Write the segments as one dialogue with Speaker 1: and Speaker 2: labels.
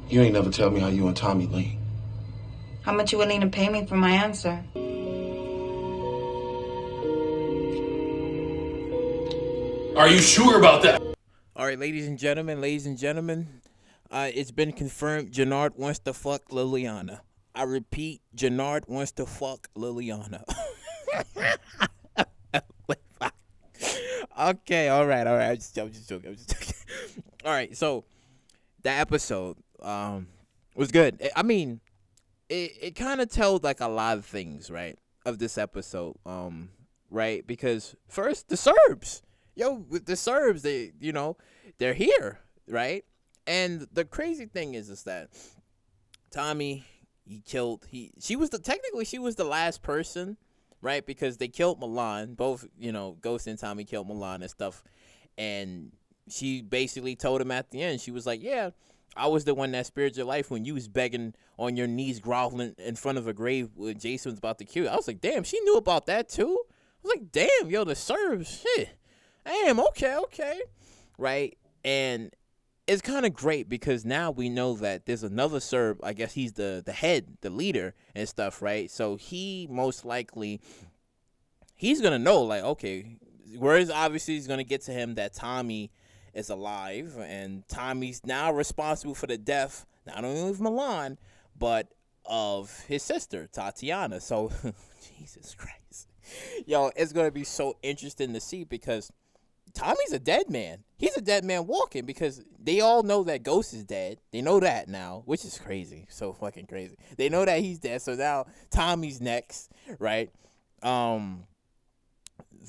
Speaker 1: You ain't never tell me how you and Tommy lean.
Speaker 2: How much you willing to pay me for my answer?
Speaker 3: Are you sure about that?
Speaker 4: All right, ladies and gentlemen, it's been confirmed. Jannard wants to fuck Liliana. I repeat, Jannard wants to fuck Liliana. Okay, all right. I'm just joking. All right, so that episode was good. I mean, it kind of told like a lot of things, right, of this episode, right? Because first, the Serbs, the Serbs, they're here, right? And the crazy thing is that Tommy, she was the last person, right? Because they killed Milan, both, Ghost and Tommy killed Milan and stuff. And she basically told him at the end, she was like, yeah, I was the one that spared your life when you was begging on your knees, groveling in front of a grave when Jason was about to kill you. I was like, damn, she knew about that too? I was like, damn, the Serbs, shit. Damn, okay. Right? And it's kind of great because now we know that there's another Serb. I guess he's the head, the leader and stuff, right? So he most likely, he's going to know, like, okay, whereas obviously he's going to get to him that Tommy is alive, and Tommy's now responsible for the death, not only of Milan, but of his sister, Tatiana. So, Jesus Christ. It's going to be so interesting to see because Tommy's a dead man. He's a dead man walking because they all know that Ghost is dead. They know that now, which is crazy. So fucking crazy. They know that he's dead. So now Tommy's next, right?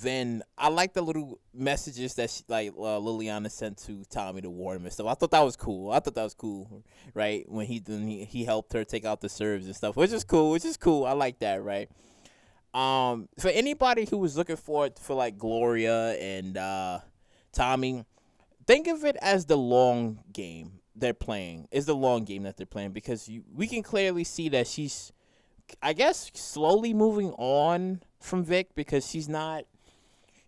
Speaker 4: Then I like the little messages that Liliana sent to Tommy to warn him and stuff. I thought that was cool. Right? When he helped her take out the Serbs and stuff, which is cool. I like that, right? For anybody who was looking for like Gloria and Tommy, think of it as the long game they're playing. It's the long game that they're playing because we can clearly see that she's, I guess, slowly moving on from Vic because she's not.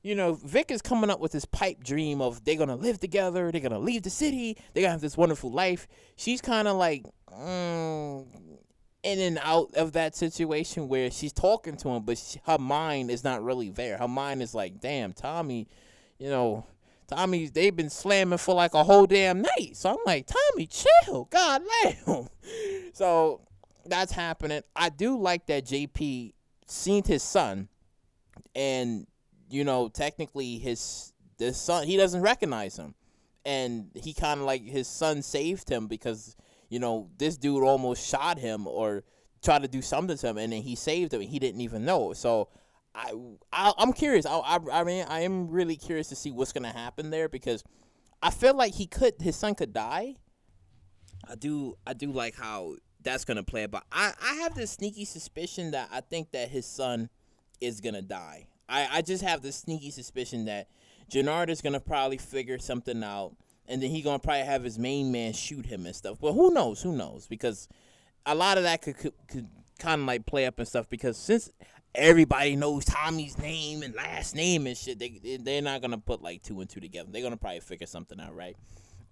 Speaker 4: Vic is coming up with this pipe dream of they're going to live together, they're going to leave the city, they're going to have this wonderful life. She's kind of like in and out of that situation where she's talking to him, but her mind is not really there. Her mind is like, damn, Tommy, they've been slamming for like a whole damn night. So I'm like, Tommy, chill, god damn. So that's happening. I do like that JP seen his son and technically the son, he doesn't recognize him. And he kind of like, his son saved him because, this dude almost shot him or tried to do something to him. And then he saved him and he didn't even know. So I'm curious. I am really curious to see what's going to happen there because I feel like his son could die. I do like how that's going to play. But I have this sneaky suspicion that I think that his son is going to die. I just have this sneaky suspicion that Jannard is going to probably figure something out, and then he's going to probably have his main man shoot him and stuff. But who knows? Because a lot of that could kind of like play up and stuff because since everybody knows Tommy's name and last name and shit, they're not going to put like two and two together. They're going to probably figure something out, right?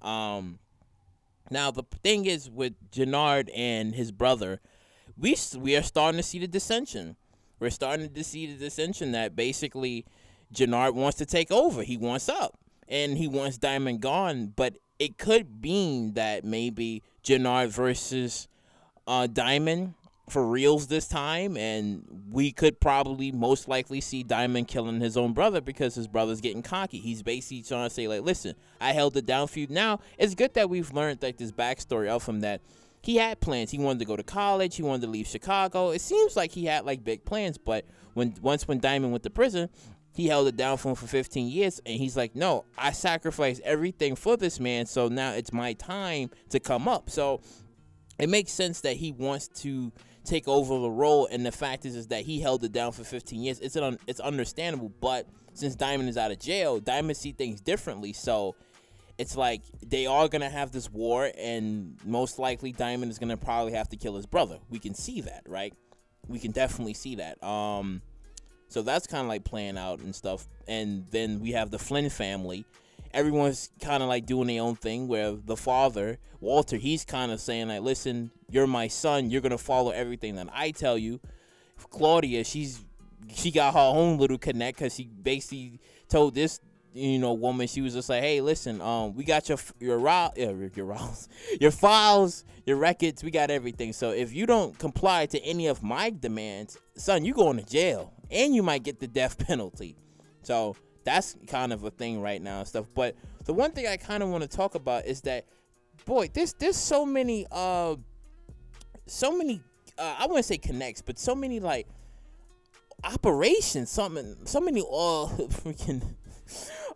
Speaker 4: Now, the thing is with Jannard and his brother, we are starting to see the dissension. We're starting to see the dissension that basically Jannard wants to take over. He wants up, and he wants Diamond gone. But it could mean that maybe Jannard versus Diamond for reals this time, and we could probably most likely see Diamond killing his own brother because his brother's getting cocky. He's basically trying to say, like, listen, I held it down for you. Now, it's good that we've learned like this backstory of him that he had plans. He wanted to go to college. He wanted to leave Chicago. It seems like he had like big plans, but when Diamond went to prison, he held it down for him for 15 years, and he's like, no, I sacrificed everything for this man, so now it's my time to come up. So it makes sense that he wants to take over the role, and the fact is that he held it down for 15 years. It's understandable, but since Diamond is out of jail, Diamond see things differently, so it's like they are going to have this war, and most likely Diamond is going to probably have to kill his brother. We can see that, right? We can definitely see that. So that's kind of like playing out and stuff. And then we have the Flynn family, everyone's kind of like doing their own thing, where the father, Walter, he's kind of saying like, listen, you're my son, you're going to follow everything that I tell you. Claudia, she got her own little connect, because she basically told this, woman, she was just like, hey, listen, we got your files, your records, we got everything. So if you don't comply to any of my demands, son, you going to jail, and you might get the death penalty. So that's kind of a thing right now and stuff. But the one thing I kind of want to talk about is that, boy, there's so many I wouldn't say connects, but so many like operations, so many freaking,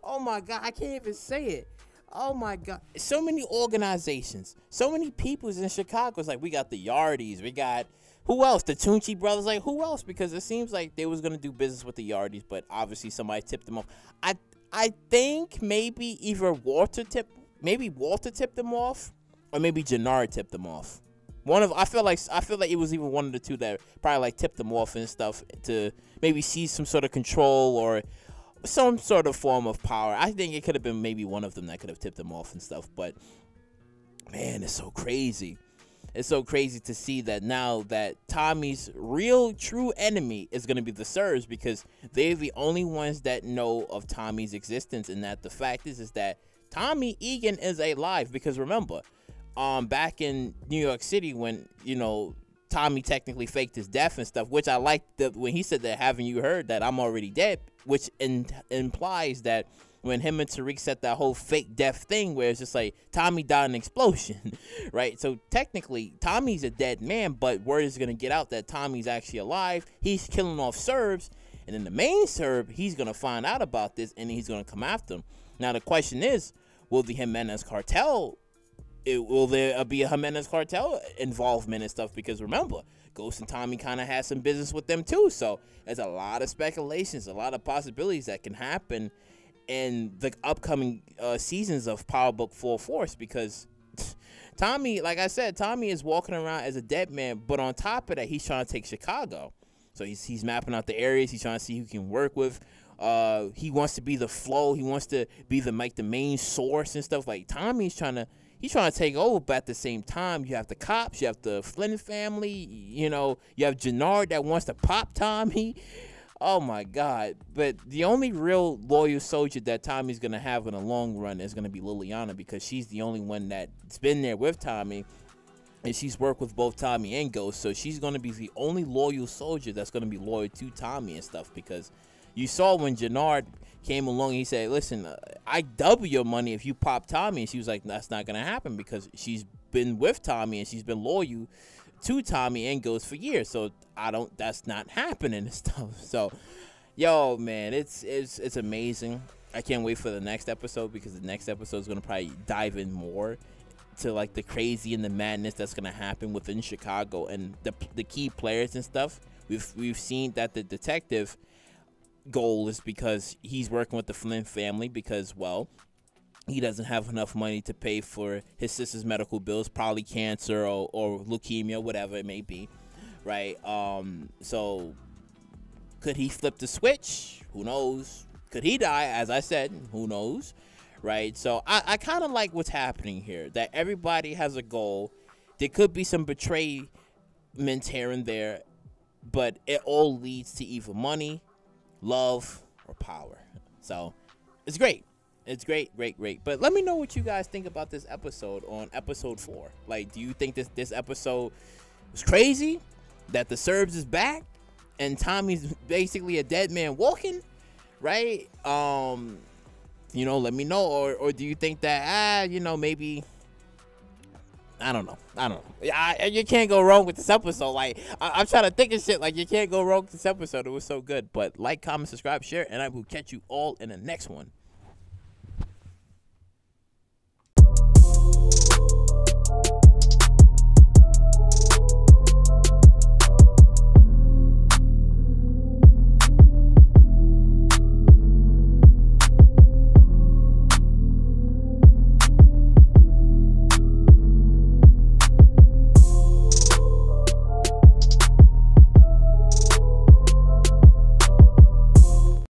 Speaker 4: oh my God, I can't even say it. Oh my God, so many organizations, so many peoples in Chicago. It's like, we got the Yardies, we got, who else? The Tunchi brothers, like, who else? Because it seems like they was gonna do business with the Yardies, but obviously somebody tipped them off. I think maybe either Walter tipped them off, or maybe Jannard tipped them off. I feel like it was even one of the two that probably like tipped them off and stuff to maybe see some sort of control or some sort of form of power. I think it could have been maybe one of them that could have tipped them off and stuff. But man, it's so crazy. It's so crazy to see that now that Tommy's real true enemy is going to be the Serbs, because they're the only ones that know of Tommy's existence. And that the fact is that Tommy Egan is alive, because remember, back in New York City when, Tommy technically faked his death and stuff, which I liked when he said that, haven't you heard that I'm already dead, which implies that when him and Tariq set that whole fake death thing where it's just like Tommy died in an explosion, right? So technically Tommy's a dead man, but word is going to get out that Tommy's actually alive. He's killing off Serbs, and then the main Serb, he's going to find out about this, and he's going to come after him. Now the question is, will the Jimenez cartel, will there be a Jimenez cartel involvement and stuff? Because remember, Ghost and Tommy kind of had some business with them too. So there's a lot of speculations, a lot of possibilities that can happen in the upcoming seasons of Power Book Full Force, because Tommy, like I said, Tommy is walking around as a dead man, but on top of that, he's trying to take Chicago. So he's mapping out the areas. He's trying to see who he can work with. He wants to be the flow. He wants to be the main source and stuff. Like Tommy's he's trying to take over, but at the same time, you have the cops, you have the Flynn family, you have Jannard that wants to pop Tommy. Oh my God. But the only real loyal soldier that Tommy's going to have in the long run is going to be Liliana, because she's the only one that's been there with Tommy, and she's worked with both Tommy and Ghost. So she's going to be the only loyal soldier that's going to be loyal to Tommy and stuff, because you saw when Jannard came along, he said, listen, I double your money if you pop Tommy. And she was like, that's not going to happen, because she's been with Tommy and she's been loyal to Tommy and Ghost for years. So that's not happening and stuff. So, yo, man, it's amazing. I can't wait for the next episode, because the next episode is going to probably dive in more to like the crazy and the madness that's going to happen within Chicago and the key players and stuff. We've seen that the detective goal is because he's working with the Flynn family, because, well, he doesn't have enough money to pay for his sister's medical bills, probably cancer or leukemia, whatever it may be, right? So could he flip the switch? Who knows? Could he die? As I said, who knows, right? So I kind of like what's happening here, that everybody has a goal. There could be some betrayment here and there, but it all leads to either money, love, or power. So it's great. It's great. But let me know what you guys think about this episode on episode 4. Like, do you think this episode was crazy, that the Serbs is back and Tommy's basically a dead man walking, right? Let me know. Or do you think that maybe, I don't know. You can't go wrong with this episode. Like, I'm trying to think of shit. Like, you can't go wrong with this episode. It was so good. But like, comment, subscribe, share, and I will catch you all in the next one.